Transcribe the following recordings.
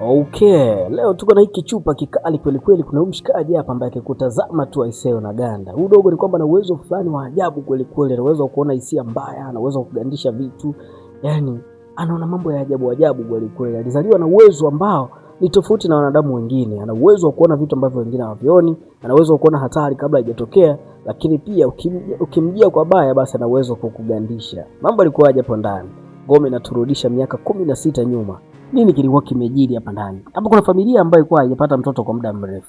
Okay, leo tuko na hiki chupa kikali kweli kweli. Kuna mshikaji hapa ambaye akikutazama tu aisee na ganda. Huyu dogo ni kwamba ana uwezo fulani wa ajabu kweli kweli, ana uwezo wa kuona hisia mbaya, ana uwezo wa kugandisha vitu. Yaani anaona mambo ya ajabu ajabu kweli kweli. Alizaliwa na uwezo ambao ni tofauti na wanadamu wengine. Ana uwezo wa kuona vitu ambavyo wengine hawavioni, ana uwezo wa kuona hatari kabla haijatokea, lakini pia ukimjia kwa baya basi ana uwezo wa kukugandisha. Mambo yalikuwa hapo ndani. Ngome inaturudisha miaka 16 nyuma. Nini kilikuwa kimejiri hapa ndani? Hapo kuna familia ambayo ilikuwa haijapata mtoto kwa muda mrefu.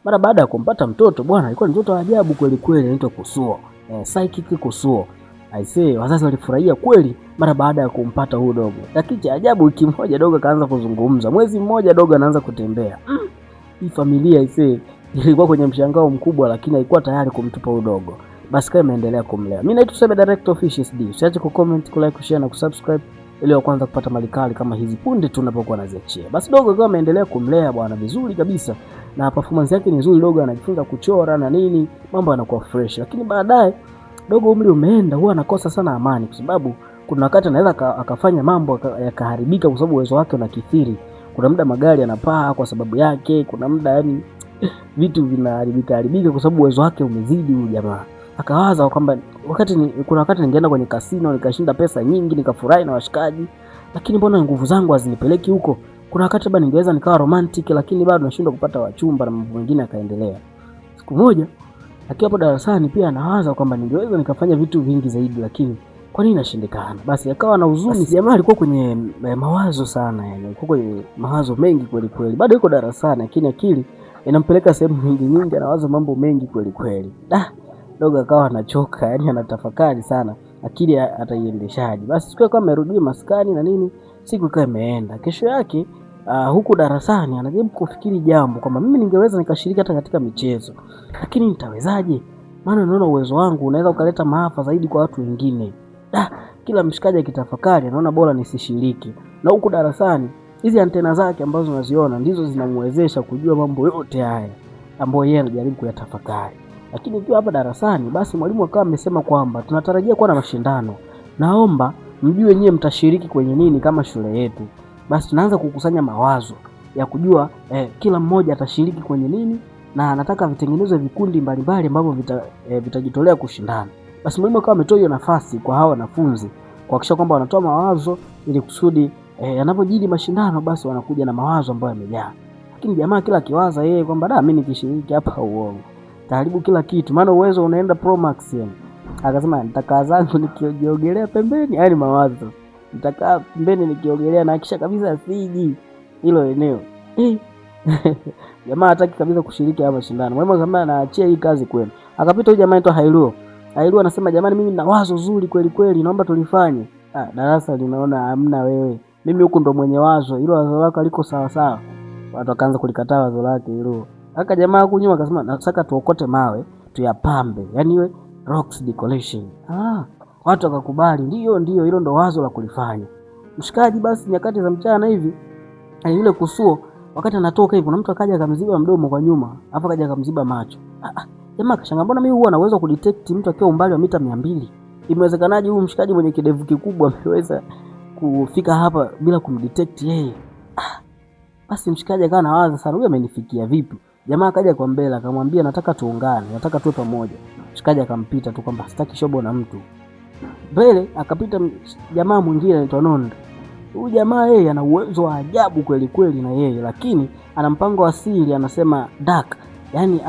Mara baada ya kumpata mtoto bwana, alikuwa ni mtoto wa ajabu kweli kweli, anaitwa Kusuo. Psychic Kusuo. I say wazazi walifurahia kweli mara baada ya kumpata huyo dogo. Lakini cha ajabu, wiki moja dogo kaanza kuzungumza. Mwezi mmoja dogo anaanza kutembea. Hii familia I say ilikuwa kwenye mshangao mkubwa, lakini haikuwa tayari kumtupa huyo dogo. Basi kama imeendelea kumlea. Mimi naitwa Sebe Director Officials D. Usiache kucomment, kulike, kushare na kusubscribe ili wa kwanza kupata malikali kama hizi punde tunapokuwa naziachia. Basi dogo kama ameendelea kumlea bwana vizuri kabisa na performance yake ni nzuri, dogo anajifunza kuchora na nini, mambo yanakuwa fresh. Lakini baadaye dogo umri umeenda, huwa anakosa sana amani kwa sababu kuna wakati anaweza akafanya mambo yakaharibika kwa sababu uwezo wake unakithiri. Kuna muda magari yanapaa kwa sababu yake, kuna muda yani vitu vinaharibika kwa sababu uwezo wake umezidi huyu jamaa. Akawaza kwamba kuna wakati ningeenda kwenye kasino nikashinda pesa nyingi nikafurahi na washikaji, lakini mbona nguvu zangu hazinipeleki huko? Kuna wakati bado ningeweza nikawa romantic, lakini bado nashindwa kupata wachumba na mambo mengine. Akaendelea. Siku moja akiwa hapo darasani pia anawaza kwamba ningeweza nikafanya vitu vingi zaidi, lakini kwa nini nashindikana? Basi akawa na huzuni. Jamaa alikuwa kwenye mawazo sana, yani alikuwa kwenye mawazo mengi kweli kweli. Bado yuko darasani lakini akili inampeleka sehemu nyingi, anawaza mambo mengi kweli kweli. Dogo akawa anachoka, yani anatafakari sana akili ataiendeshaje. Basi siku kama amerudi maskani na nini, siku ikawa imeenda. Kesho yake huku darasani anajaribu kufikiri jambo kwamba mimi ningeweza nikashiriki hata katika michezo, lakini nitawezaje? Maana naona uwezo wangu unaweza ukaleta maafa zaidi kwa watu wengine. Kila mshikaji akitafakari anaona bora nisishiriki. Na huku darasani hizi antena zake ambazo unaziona ndizo zinamwezesha kujua mambo yote haya ambayo yeye anajaribu kuyatafakari. Lakini ukiwa hapa darasani basi mwalimu akawa amesema kwamba tunatarajia kuwa na mashindano. Naomba mjue nyewe mtashiriki kwenye nini kama shule yetu. Basi tunaanza kukusanya mawazo ya kujua kila mmoja atashiriki kwenye nini, na anataka vitengenezwe vikundi mbalimbali ambavyo vitajitolea kushindana. Basi mwalimu akawa ametoa hiyo nafasi kwa hawa wanafunzi kuhakikisha kwamba wanatoa mawazo ili kusudi yanapojiri mashindano basi wanakuja na mawazo ambayo yamejaa. Lakini jamaa kila kiwaza yeye kwamba mimi nikishiriki hapa uongo taharibu kila kitu, maana uwezo unaenda pro max yani. Akasema nitakaa zangu nikiogelea pembeni, yani mawazo nitakaa pembeni nikiogelea na kisha kabisa siji hilo eneo. Jamaa hataki kabisa kushiriki hapa mashindano. Mwalimu akamwambia naachia hii kazi kwenu. Akapita huyu jamaa anaitwa Hailuo anasema jamani, mimi nina wazo zuri kweli kweli, naomba tulifanye. Darasa linaona hamna wewe, mimi huku ndo mwenye wazo, hilo wazo lako liko sawa sawa. Watu wakaanza kulikataa wazo lake hilo. Aka jamaa huko nyuma akasema nataka tuokote mawe tuyapambe, yani iwe rocks decoration. Watu wakakubali, ndio hilo ndo wazo la kulifanya. Mshikaji basi nyakati za mchana hivi yule Kusuo wakati anatoka hivi kuna mtu akaja akamziba mdomo kwa nyuma, afa akaja akamziba macho. Jamaa akashangaa, mbona mimi huwa naweza kudetect mtu akiwa umbali wa mita 200? Imewezekanaje huyu mshikaji mwenye kidevu kikubwa ameweza kufika hapa bila kumdetect yeye? Basi mshikaji akawa anawaza sana, huyu amenifikia vipi? Jamaa akaja kwa mbele akamwambia nataka tuungane, nataka tuwe pamoja. Mshikaji akampita tu kwamba sitaki shobo na mtu. Mbele akapita jamaa mwingine anaitwa Nondo. Huyu jamaa yeye ana uwezo wa ajabu kweli kweli na yeye, lakini ana mpango wa siri, anasema dark. Yaani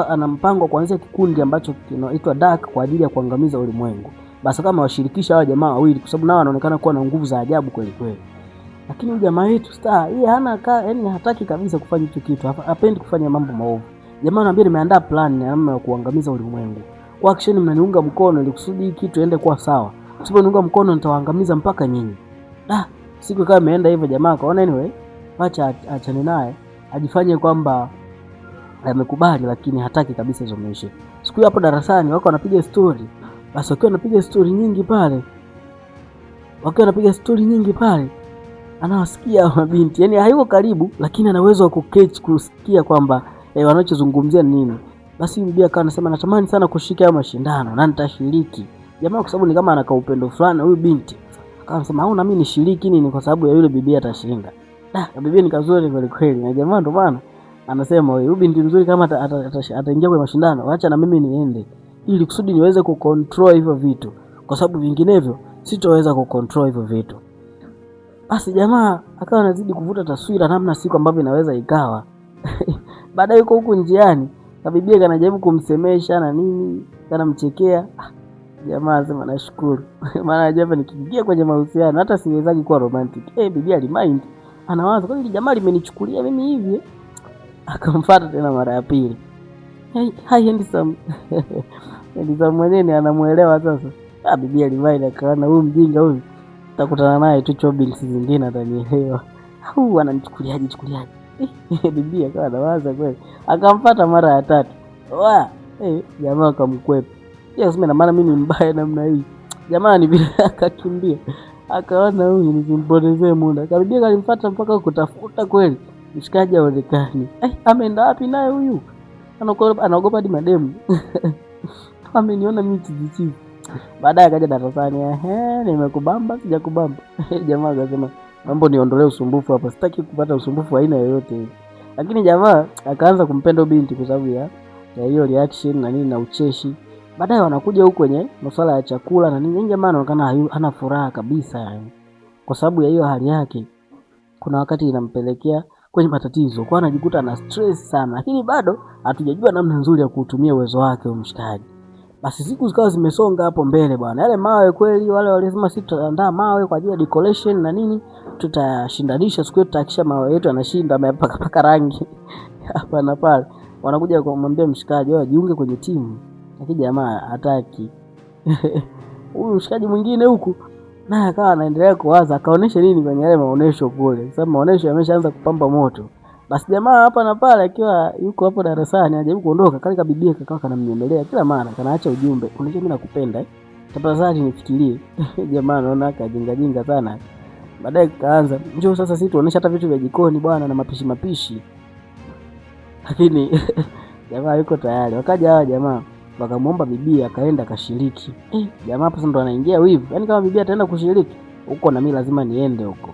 ana mpango kuanzia kikundi ambacho kinaitwa dark kwa ajili ya kuangamiza ulimwengu. Basi kama washirikisha hawa jamaa wawili kwa sababu nao wanaonekana kuwa na nguvu za ajabu kweli kweli. Lakini huyu jamaa yetu Star yeye yani hataki kabisa kufanya hicho kitu. Hapendi kufanya mambo maovu. Jamaa anambia nimeandaa plan ya namna ya kuangamiza ulimwengu. Kwa action mnaniunga mkono ili kusudi kitu iende kwa sawa. Msiponiunga mkono nitawaangamiza mpaka nyinyi. Siku kama imeenda hivyo jamaa akaona anyway, acha achane naye, ajifanye kwamba amekubali, lakini hataki kabisa hizo maisha. Siku hapo darasani wako wanapiga story. Basi wakiwa wanapiga story nyingi pale, anawasikia mabinti. Yaani hayuko karibu lakini ana uwezo wa kusikia kwamba wanachozungumzia nini. Basi bibi akawa anasema natamani sana kushiriki haya mashindano na nitashiriki. Jamaa kwa sababu ni kama anaka upendo fulani huyu binti. Akawa anasema na mimi nishiriki nini kwa sababu ya yule bibi atashinda. Bibi ni kazuri kweli kweli. Na jamaa ndo maana anasema wewe binti mzuri kama ataingia kwenye mashindano, acha na mimi niende ili kusudi niweze kucontrol hivyo vitu, kwa sababu vinginevyo sitoweza kucontrol hivyo vitu. Basi jamaa akawa anazidi kuvuta taswira namna siku ambavyo inaweza ikawa. Baadaye yuko huku njiani, kabibia kanajaribu kumsemesha na nini, kanamchekea. Jamaa sema nashukuru. Maana hapa nikiingia kwenye mahusiano hata siwezaki kuwa romantic. Bibi alimind. Anawaza kwani jamaa limenichukulia mimi hivi. Akamfuata tena mara ya pili. Hi handsome. Handsome mwenyewe anamuelewa sasa. Bibi alimind akaona huyu mjinga huyu. Tutakutana naye tu chobings zingine atanielewa. Ananichukuliaje. Bibi akawa anawaza kweli. Akamfuata mara ya tatu. Jamaa akamkwepa. Yes, na maana mimi ni mbaya namna hii. Jamani bila akakimbia. Akaona huyu nisimpotezee muda. Karibia kalimfuata mpaka kutafuta kweli. Mshikaji haonekani. Ameenda wapi naye huyu? Anaogopa hadi mademu. Ameniona mimi chizichizi. Baadaye akaja darasani. Nimekubamba sijakubamba. Jamaa akasema mambo niondolee usumbufu hapa. Sitaki kupata usumbufu aina yoyote. Lakini jamaa akaanza kumpenda binti kwa sababu ya hiyo reaction na nini na ucheshi. Baadaye wanakuja huko kwenye masuala ya chakula na nini. Jamaa anaonekana hana furaha kabisa yani. Kwa sababu ya hiyo hali yake. Kuna wakati inampelekea kwenye matatizo. Kwa anajikuta ana stress sana. Lakini bado hatujajua namna nzuri ya kutumia uwezo wake umshikaji. Basi siku zikawa zimesonga hapo mbele bwana. Yale mawe kweli wale walisema sisi tutaandaa mawe kwa ajili ya decoration na nini. Tutashindanisha siku yetu tutahakisha mawe yetu yanashinda amepaka rangi. Hapa na pale. Wanakuja kumwambia mshikaji wewe jiunge kwenye timu. Lakini jamaa hataki. Huyu mshikaji mwingine huku naye akawa anaendelea kuwaza akaonesha nini kwenye yale maonesho kule. Sababu maonesho yameshaanza kupamba moto. Basi jamaa hapa na pale akiwa yuko hapo darasani anajaribu kuondoka, kale kabibia kakawa kanamnyemelea kila mara, kanaacha ujumbe. Unajua mimi nakupenda tafadhali nifikirie. Jamaa anaona kajinga sana. Baadaye kaanza, njoo sasa sisi tuonesha hata vitu vya jikoni bwana na mapishi. Lakini jamaa yuko tayari. Wakaja hawa jamaa wakamuomba bibi akaenda kashiriki. Jamaa hapo ndo anaingia wivu. Yaani kama bibi ataenda kushiriki huko na mimi lazima niende huko.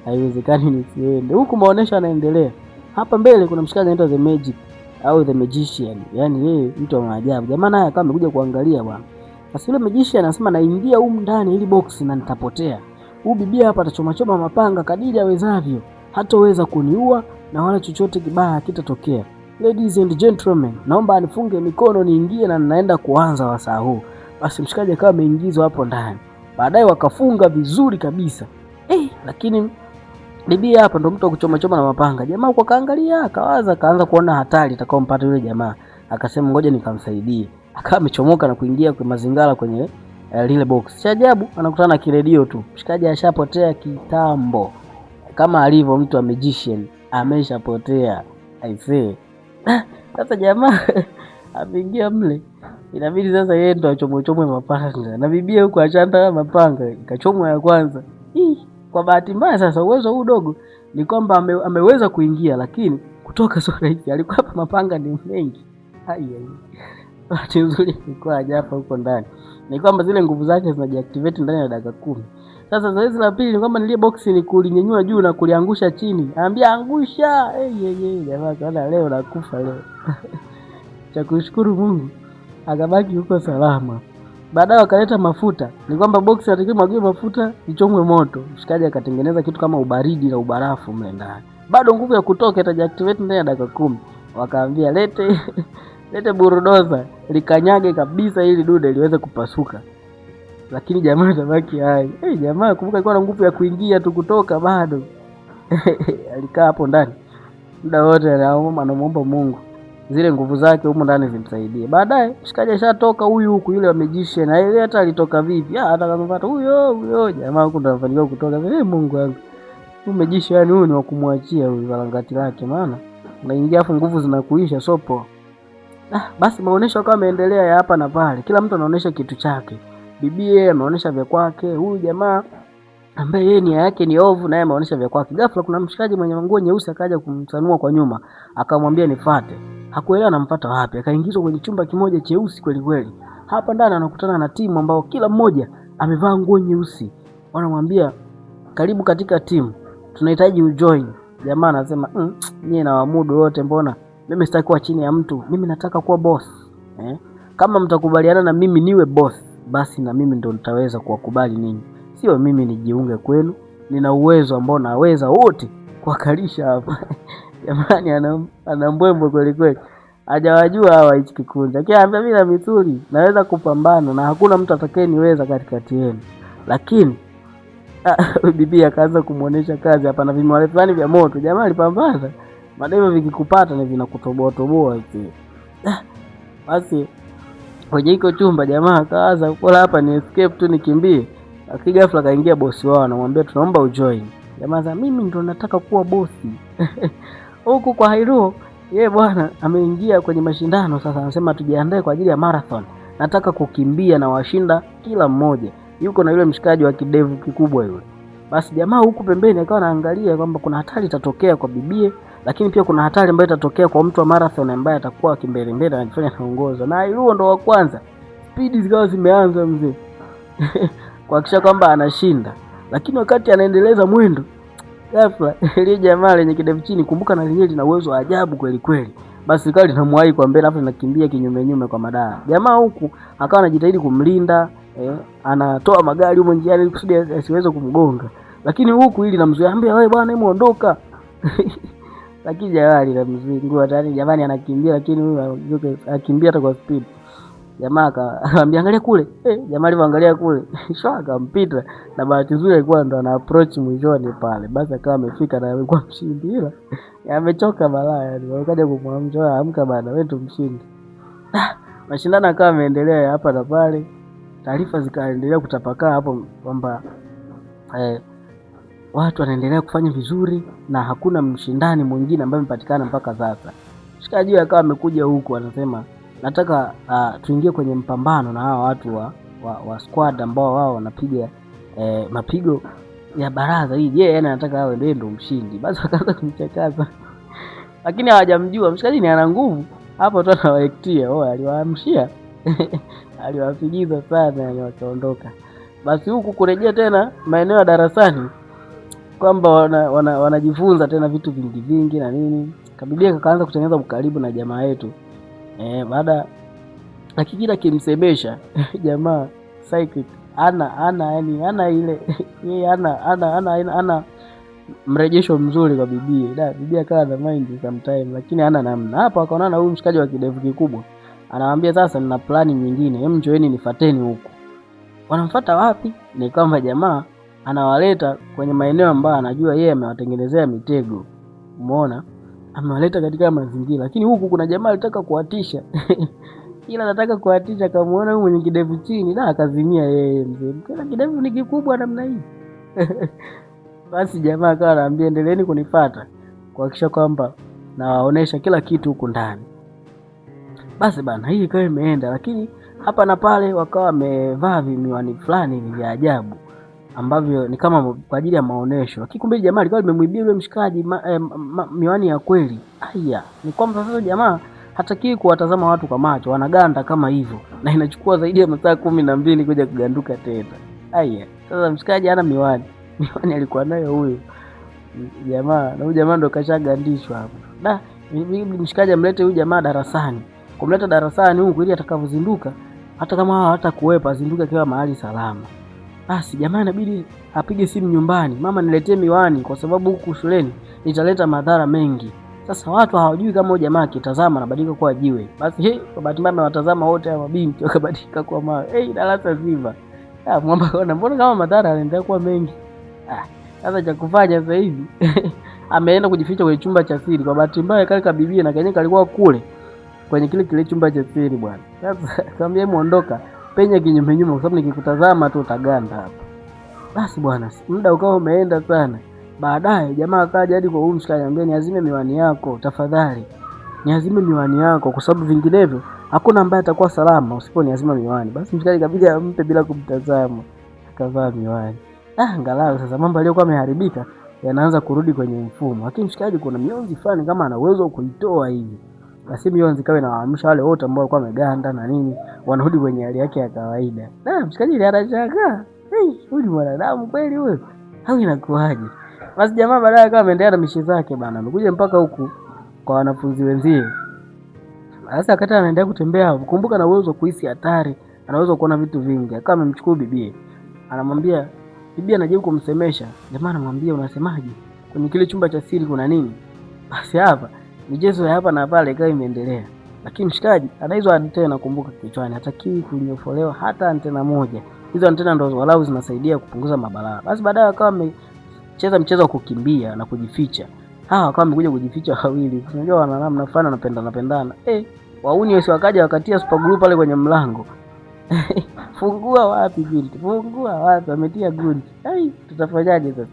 Haiwezekani nisiende. Huko maonesho yanaendelea. Hapa mbele kuna mshikaji anaitwa The Magic au The Magician. Yaani yeye mtu wa maajabu. Jamaa naye akawa amekuja kuangalia bwana. Sasa yule magician anasema naingia huko ndani ili box na nitapotea. Huyu bibi hapa atachoma mapanga kadiri awezavyo. Hataweza kuniua na wala chochote kibaya kitatokea. Ladies and gentlemen, naomba anifunge mikono niingie na ninaenda kuanza wasaa huu. Basi mshikaji akawa ameingizwa hapo ndani. Baadaye wakafunga vizuri kabisa. Lakini bibi hapa ndo mtu wa kuchoma na mapanga. Jamaa kwa kaangalia akawaza kaanza kuona hatari itakayompata yule jamaa. Akasema ngoja nikamsaidie. Akawa amechomoka na kuingia kwa mazingara kwenye lile box. Cha ajabu anakutana na kiredio tu. Mshikaji ashapotea kitambo. Kama alivyo mtu wa magician ameshapotea. I say. Sasa jamaa ameingia mle. Inabidi sasa yeye ndo achomwe mapanga. Na bibia huko achanda mapanga, ikachomwa ya kwanza. Kwa bahati mbaya sasa uwezo huu dogo ni kwamba ameweza kuingia lakini kutoka sio rahisi. Alikuwa hapa mapanga ni mengi. Bahati nzuri ilikuwa hajafa huko ndani. Ni kwamba zile nguvu zake zinajiactivate ndani ya dakika 10. Sasa zoezi la pili ni kwamba nilie box ni kulinyanyua juu na kuliangusha chini. Anambia angusha. Jamaa kana leo nakufa leo. Cha kushukuru Mungu akabaki huko salama. Baadaye wakaleta mafuta. Ni kwamba box atakimwagia mafuta ichomwe moto. Mshikaji akatengeneza kitu kama ubaridi na ubarafu mle ndani. Bado nguvu ya kutoka itajiactivate ndani ya dakika 10. Wakaambia lete burudoza likanyage kabisa ili dude liweze kupasuka. Lakini jamaa tabaki hai. Jamaa kumbuka alikuwa na nguvu ya kuingia tu kutoka bado. Alikaa hapo ndani muda wote anamuomba Mungu zile nguvu zake huko ndani zimsaidie. Baadaye mshikaji ashatoka huyu huku yule wa magician na ile hata alitoka vipi? Hata akampata huyo jamaa huko ndo anafanikiwa kutoka. Mungu wangu. Huyu magician huyu ni wa kumwachia huyu balangati lake maana unaingia afu nguvu zinakuisha sopo. Basi maonesho kama yameendelea ya hapa na pale. Kila mtu anaonesha kitu chake. Bibi ameonesha vya kwake, huyu jamaa ambaye yeye nia yake ni ovu naye ameonesha vya kwake. Ghafla kuna mshikaji mwenye nguo nyeusi akaja kumsanua kwa nyuma, akamwambia nifuate. Hakuelewa anamfuata wapi. Akaingizwa kwenye chumba kimoja cheusi kweli kweli. Hapa ndani anakutana na timu ambao kila mmoja amevaa nguo nyeusi. Wanamwambia karibu katika timu. tunahitaji ujoin. Jamaa anasema nyie na wamudu wote, mbona mimi sitaki kuwa chini ya mtu, mimi nataka kuwa boss. Kama mtakubaliana na mimi niwe boss, basi na mimi ndo nitaweza kuwakubali ninyi, sio mimi nijiunge kwenu. Nina uwezo ambao naweza wote kuwakalisha hapa. Jamani, ana mbwembwe kweli kweli, hajawajua hawa hichi kikundi. Akiambia mimi na misuli naweza kupambana na hakuna mtu atakayeniweza katikati yenu, lakini bibi akaanza kumuonesha kazi hapa na vimwale fulani vya moto. Jamaa alipambana, mademo vikikupata na vinakutoboa toboa hivi. Basi kwenye hiko chumba jamaa akaanza kula hapa ni escape tu nikimbie. Akigafla kaingia bosi wao anamwambia tunaomba ujoin. Jamaa za mimi ndo nataka kuwa bosi. Huku kwa Hairuo yeye bwana ameingia kwenye mashindano sasa, anasema tujiandae kwa ajili ya marathon. Nataka kukimbia na washinda kila mmoja. Yuko na yule mshikaji wa kidevu kikubwa yule. Basi jamaa huku pembeni akawa anaangalia kwamba kuna hatari itatokea kwa bibie, lakini pia kuna hatari ambayo itatokea kwa mtu wa marathon ambaye atakuwa kimbele mbele anajifanya anaongoza. Na Hairuo ndo wa kwanza. Speed zikawa zimeanza mzee. Kuhakikisha kwamba anashinda. Lakini wakati anaendeleza mwendo, ghafla ile jamaa lenye kidevu chini, kumbuka na lenyewe lina uwezo wa ajabu kweli kweli. Basi kali linamwahi kwa mbele afu linakimbia kinyume nyume kwa madaa. Jamaa huku akawa anajitahidi kumlinda, anatoa magari huko njiani ili kusudi asiweze kumgonga. Lakini huku ili namzuia, ambia wewe bwana hebu ondoka. Lakini jawali la mzingua tani jamani anakimbia, lakini huyu akimbia hata kwa speed. Jamaa akamwambia angalia kule. Jamaa alipoangalia kule, shwa akampita na bahati nzuri alikuwa ndo ana approach mwishoni pale. Basi akawa amefika na alikuwa mshindi, ila amechoka balaa yani. Wakaja kumwamsha, amka bana wewe tu mshindi. Mashindano akawa yameendelea hapa na pale. Taarifa zikaendelea kutapakaa hapo kwamba watu wanaendelea kufanya vizuri na hakuna mshindani mwingine ambaye amepatikana mpaka sasa. Shikaji akawa amekuja huku anasema nataka tuingie kwenye mpambano na hawa watu wa squad ambao wao wanapiga mapigo ya baraza hii. Yeye anataka awe ndio mshindi. Basi akaanza kumchakaza. Lakini hawajamjua mshikaji ni ana nguvu. Hapo tu anawaektia, aliwaamshia. Aliwapigiza sana yani wakaondoka. Basi huku kurejea tena maeneo ya darasani kwamba wanajifunza tena vitu vingi vingi na nini. Kabibia kakaanza kutengeneza ukaribu na jamaa yetu. Baada akikida kimsemesha jamaa psychic ana ile yeye ana mrejesho mzuri kwa bibie. Bibie akawa na mind sometime, lakini hana namna. Hapo akaona na huyu mshikaji wa kidevu kikubwa anamwambia sasa nina plani nyingine, hem njoeni nifuateni huku. Wanamfuata wapi? Ni kwamba jamaa anawaleta kwenye maeneo ambayo anajua yeye amewatengenezea mitego. Umeona? Amewaleta katika mazingira, lakini huku kuna jamaa alitaka kuatisha. Ila anataka kuatisha kamuona huyu mwenye kidevu chini na akazimia yeye mzee. Kuna kidevu ni kikubwa namna hii. Basi jamaa akawa anaambia endeleeni kunifuata kuhakikisha kwamba nawaonesha kila kitu huku ndani. Basi bana hii ikawa imeenda, lakini hapa na pale wakawa wamevaa miwani fulani vya ajabu ambavyo ni kama kwa ajili ya maonesho. Lakini kumbe jamaa alikuwa limemwibia yule mshikaji miwani ya kweli. Haya, ni kwamba sasa jamaa hataki kuwatazama watu kwa macho, wanaganda kama hivyo. Na inachukua zaidi ya masaa 12 kuja kuganduka tena. Haya, sasa mshikaji hana miwani. Miwani alikuwa nayo huyo jamaa, na huyo jamaa ndo kashagandishwa hapo. Mshikaji amlete huyu jamaa darasani. Kumleta darasani huko ili atakavyozinduka, hata kama hata kuwepa azinduke kwa mahali salama. Basi jamaa inabidi apige simu nyumbani, mama niletee miwani kwa sababu huku shuleni italeta madhara mengi. Sasa watu hawajui kama huyu jamaa akitazama anabadilika kuwa jiwe. Basi kwa bahati mbaya watazama wote hao mabinti wakabadilika kuwa mawe. Darasa zima. Mwamba kaona mbona kama madhara yanaendelea kuwa mengi. Sasa cha kufanya sasa hivi ameenda kujificha kwenye chumba cha siri. Kwa bahati mbaya kale kabibia na kenyewe kalikuwa kule kwenye kile chumba cha siri bwana. Sasa kaambia muondoka, penya kinyume nyume kwa sababu nikikutazama tu utaganda hapa. Basi bwana, muda ukawa umeenda sana. Baadaye jamaa akaja hadi kwa huyu mshikaji anambia niazime miwani yako tafadhali. Niazime miwani yako kwa sababu vinginevyo hakuna ambaye atakuwa salama usiponiazima miwani. Basi mshikaji kabidi ampe bila kumtazama. Akavaa miwani. Angalau sasa mambo aliyokuwa yameharibika yanaanza kurudi kwenye mfumo. Lakini mshikaji kuna mionzi fulani kama ana uwezo kuitoa hivi. Basi mionzi kawa inawaamsha wale wote ambao walikuwa wameganda na nini, wanarudi kwenye hali yake ya kawaida. Mshikaji anashangaa. Huyu mwanadamu kweli huyo? Au inakuaje? Basi jamaa baadaye akawa ameendelea na mishi zake bana, amekuja mpaka huku kwa wanafunzi wenzie. Sasa wakati anaendelea kutembea, kumbuka na uwezo kuhisi hatari, anaweza kuona vitu vingi. Akawa amemchukua bibie, anamwambia bibie, anajaribu kumsemesha. Jamaa anamwambia unasemaje? Kwenye kile chumba cha siri kuna nini? Basi hapa michezo ya hapa na pale ikawa imeendelea, lakini mshikaji ana hizo antena, kumbuka kichwani, hatakiwi kunyofolewa hata antena moja. Hizo antena ndo walau zinasaidia kupunguza mabalaa. Basi baadaye akawa amecheza mchezo wa kukimbia na kujificha. Hawa wakawa wamekuja kujificha wawili. Unajua wana namna fulani wanapendana. Wauni wesi wakaja wakatia super glue pale kwenye mlango. Fungua wapi binti? Fungua wapi? Ametia glue. Tutafanyaje sasa?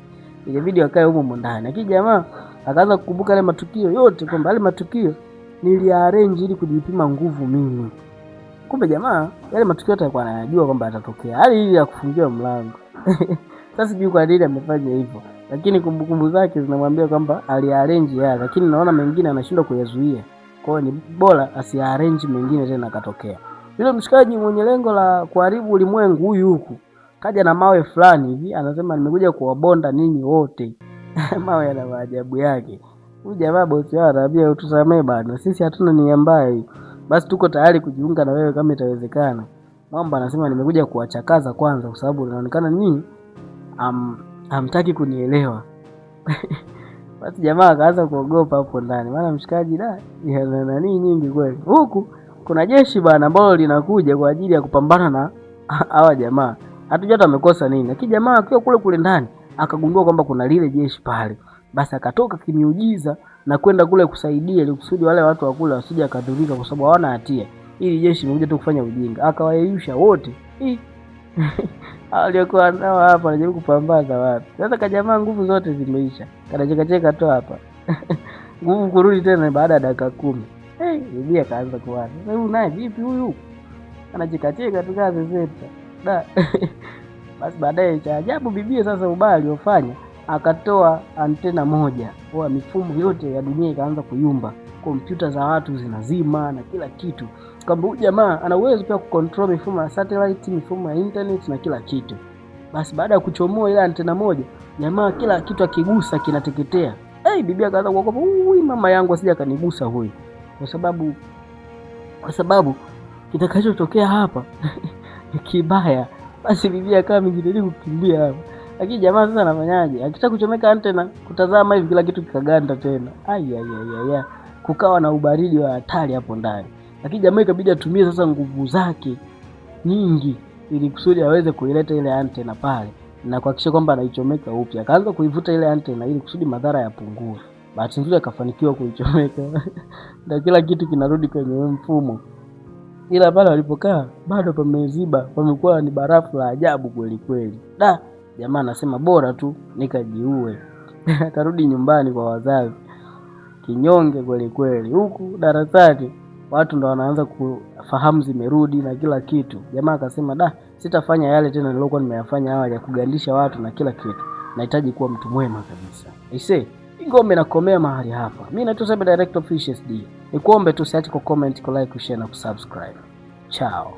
Ile video akae huko ndani. Lakini jamaa akaanza kukumbuka yale matukio yote, kwamba yale matukio niliarrange ili kujipima nguvu mimi. Kumbe jamaa yale matukio yote alikuwa anajua kwamba atatokea. Hali ili ya kufungia mlango. Sasa sijui kwa nini amefanya hivyo, lakini kumbukumbu zake zinamwambia kwamba aliarrange yale, lakini naona mengine anashindwa kuyazuia. Kwa hiyo ni bora asiarrange mengine tena akatokea. Yule mshikaji mwenye lengo la kuharibu ulimwengu huyu huku kaja na mawe fulani hivi, anasema nimekuja kuwabonda ninyi wote. Mawe yana maajabu yake. Huyu jamaa bosi wao anambia utusamee bana, sisi hatuna nia mbaya, basi tuko tayari kujiunga na wewe kama itawezekana. Mwamba anasema nimekuja kuwachakaza kwanza, kwa sababu inaonekana nyinyi hamtaki kunielewa. Basi jamaa akaanza kuogopa hapo ndani, maana mshikaji yana nani nyingi kweli. Huku kuna jeshi bana ambalo linakuja kwa ajili ya kupambana na hawa jamaa. Hatujua hata amekosa nini, lakini jamaa akiwa kule ndani akagundua kwamba kuna lile jeshi pale. Basi akatoka kimiujiza na kwenda kule kusaidia, ili kusudi wale watu wa kule wasije kadhurika, kwa sababu hawana hatia. Ili jeshi limekuja tu kufanya ujinga, akawayeyusha wote. Aliokuwa nao hapa anajaribu kupambaza watu. Sasa kajamaa nguvu zote zimeisha. Kanacheka tu hapa. Nguvu kurudi tena baada ya dakika 10. Bibi akaanza kuwaza. Sasa huyu naye vipi huyu? Anacheka tu kazi zetu. Basi baadaye cha ajabu bibi sasa ubaya aliofanya, akatoa antena moja. Kwa mifumo yote ya dunia ikaanza kuyumba. Kompyuta za watu zinazima na kila kitu. Kwamba huyu jamaa ana uwezo pia kucontrol mifumo ya satellite, mifumo ya internet na kila kitu. Basi baada ya kuchomoa ile antena moja, jamaa kila kitu akigusa kinateketea. Bibi akaanza kuogopa, mama yangu asije kanigusa huyu. Kwa sababu kitakachotokea hapa kibaya. Basi bibi akawa amejitahidi kukimbia hapa. Lakini jamaa sasa anafanyaje? Akitaka kuchomeka antena, kutazama hivi kila kitu kikaganda tena. Kukawa na ubaridi wa hatari hapo ndani. Lakini jamaa ikabidi atumie sasa nguvu zake nyingi ili kusudi aweze kuileta ile antena pale na kuhakikisha kwamba anaichomeka upya. Akaanza kuivuta ile antena ili kusudi madhara yapungue. Bahati nzuri akafanikiwa kuichomeka. Na kila kitu kinarudi kwenye mfumo. Ila pale walipokaa bado pameziba, pamekuwa ni barafu la ajabu kweli kweli. Jamaa anasema bora tu nikajiue. Akarudi nyumbani kwa wazazi. Kinyonge kweli kweli. Huku darasani watu ndo wanaanza kufahamu zimerudi na kila kitu. Jamaa akasema sitafanya yale tena nilokuwa nimeyafanya awali ya kugandisha watu na kila kitu. Nahitaji kuwa mtu mwema kabisa. Ngombe nakomea mahali hapa. Mimi naitwa Cyber Director Fishes D. Nikuombe tu usiache ku comment, ku like, ku share na ku subscribe. Ciao.